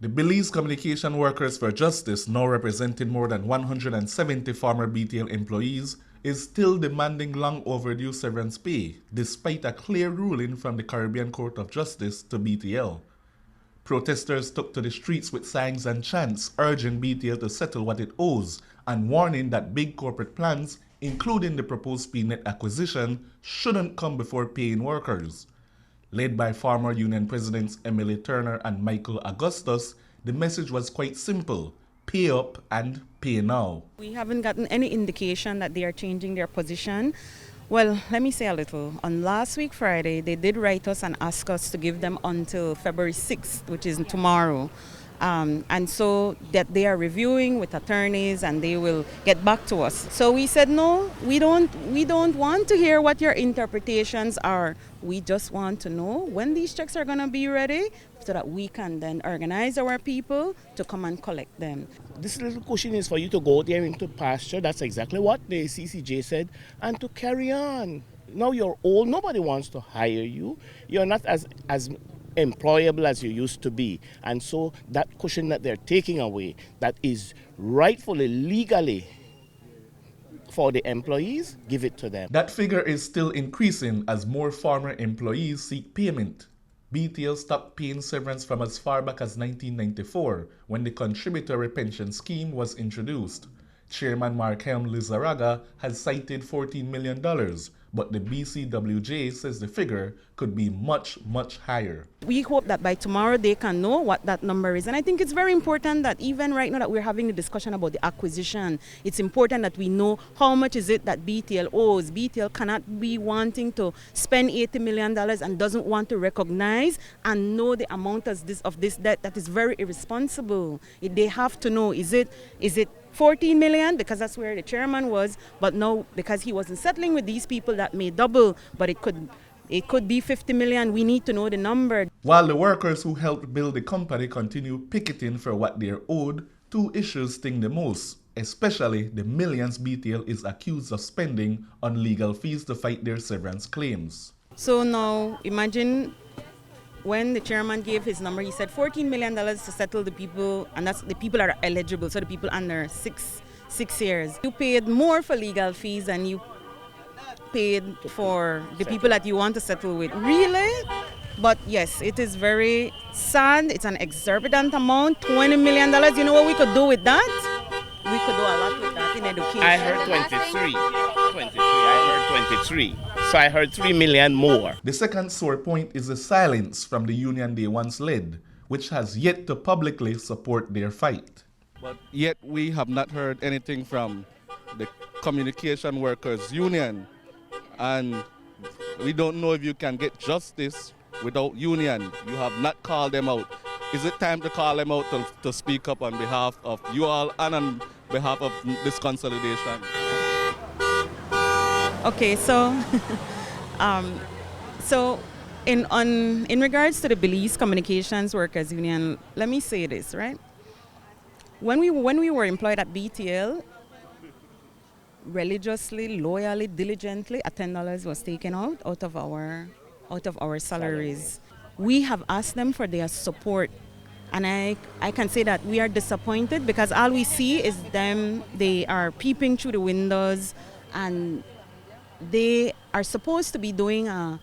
The Belize Communications Workers for Justice, now representing more than 170 former BTL employees, is still demanding long overdue severance pay, despite a clear ruling from the Caribbean Court of Justice to BTL. Protesters took to the streets with signs and chants urging BTL to settle what it owes and warning that big corporate plans, including the proposed PNet acquisition, shouldn't come before paying workers. Led by former union presidents Emily Turner and Michael Augustus, the message was quite simple: pay up and pay now. We haven't gotten any indication that they are changing their position. Well, let me say a little. On last week, Friday, they did write us and ask us to give them until February 6th, which is tomorrow. And so that they are reviewing with attorneys and they will get back to us. So we said, no, we don't want to hear what your interpretations are. We just want to know when these checks are going to be ready so that we can then organize our people to come and collect them. This little cushion is for you to go there into pasture. That's exactly what the CCJ said, and to carry on. Now you're old, nobody wants to hire you. You're not as employable as you used to be. And so that cushion that they're taking away, that is rightfully, legally for the employees, give it to them. That figure is still increasing as more former employees seek payment. BTL stopped paying severance from as far back as 1994, when the contributory pension scheme was introduced. Chairman Markelm Lizarraga has cited $14 million, but the BCWJ says the figure could be much, much higher. We hope that by tomorrow they can know what that number is. And I think it's very important that even right now that we're having the discussion about the acquisition, it's important that we know how much is it that BTL owes. BTL cannot be wanting to spend $80 million and doesn't want to recognize and know the amount of this debt. That is very irresponsible. They have to know, is it 14 million, because that's where the chairman was, but no, because he wasn't settling with these people, that may double, but it could be 50 million. We need to know the number. While the workers who helped build the company continue picketing for what they're owed, two issues sting the most, especially the millions BTL is accused of spending on legal fees to fight their severance claims. So now imagine when the chairman gave his number, he said $14 million to settle the people, and that's the people are eligible, so the people under six years. You paid more for legal fees than you paid for the people that you want to settle with. Really? But yes, it is very sad. It's an exorbitant amount, $20 million. You know what we could do with that? We could do a lot with that in education. I heard 23. I heard 23. So I heard 3 million more. The second sore point is the silence from the union they once led, which has yet to publicly support their fight. But yet we have not heard anything from the Communication Workers Union, and we don't know if you can get justice without union. You have not called them out. Is it time to call them out to speak up on behalf of you all and on behalf of this consolidation? Okay, so in regards to the Belize Communications Workers Union, let me say this, right? When we were employed at BTL, religiously, loyally, diligently, $10 was taken out of our salaries. We have asked them for their support, and I can say that we are disappointed because all we see is them. They are peeping through the windows, and they are supposed to be doing a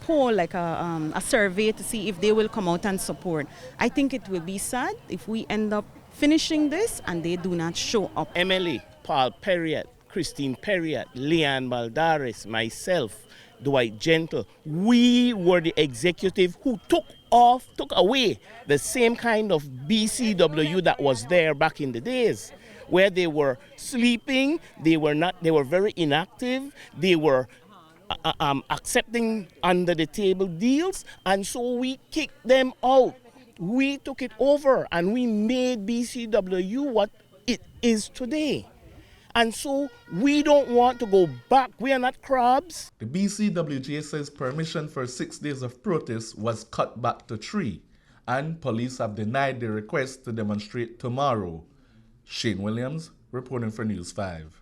poll, like a survey, to see if they will come out and support. I think it will be sad if we end up finishing this and they do not show up. Emily, Paul Perriott, Christine Perriott, Leanne Baldares, myself, Dwight Gentle, we were the executive who took away the same kind of BCW that was there back in the days, where they were sleeping, they were very inactive, they were accepting under the table deals, and so we kicked them out. We took it over and we made BCW what it is today. And so we don't want to go back. We are not crabs. The BCWJ says permission for 6 days of protest was cut back to 3, and police have denied the request to demonstrate tomorrow. Shane Williams, reporting for News 5.